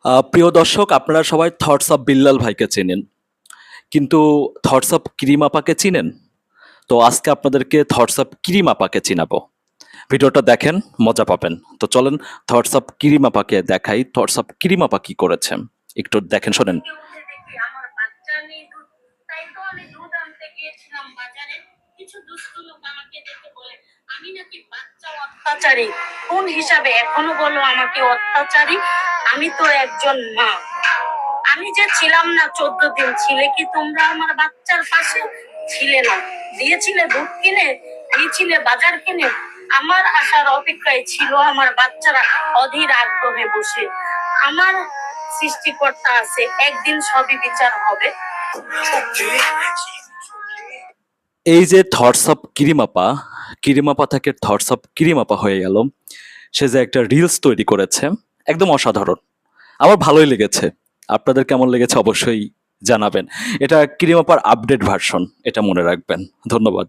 প্রিয় দর্শক, আপনারা সবাই থটস অফ বিল্লাল ভাইকে চেনেন, কিন্তু থটস অফ ক্রিম আপাকে চিনেন? তো আজকে আপনাদেরকে থটস অফ ক্রিম আপাকে চিনাবো। ভিডিওটা দেখেন, মজা পাবেন। তো চলেন থটস অফ ক্রিম আপাকে দেখাই থটস অফ ক্রিম আপা কি করেছে। একটু দেখেন, শোনেন। আমার বাচ্চা নেই দুধ, তাই তো আমি দুধ আনতে গিয়েছিলাম বাজারে। কিছু দুষ্টু লোক আমাকে দেখে বলে আমি নাকি বাচ্চা অত্যাচারী। কোন হিসাবে এখনো বলো আমাকে অত্যাচারী? আমি তো একজন মা। আমি যে ছিলাম না 14 দিন, ছিলে কি তোমরা আমার বাচ্চার পাশে? ছিলে না। দিয়েছিলে দুধ কিনে, দিয়েছিলে বাজার কিনে। আমার আসার অপেক্ষায় ছিল আমার বাচ্চারা অধীর আগ্রহে বসে। আমার সৃষ্টিকর্তা আছে, একদিন সবই বিচার হবে। এই যে থটস অফ ক্রিম আপা থেকে থটস অফ ক্রিম আপা হয়ে গেল, সে যে একটা রিলস তৈরি করেছে, একদম অসাধারণ। আমার ভালোই লেগেছে। আপনাদের কেমন লেগেছে অবশ্যই জানাবেন। এটা ক্রিম আপার আপডেট ভার্সন, এটা মনে রাখবেন। ধন্যবাদ।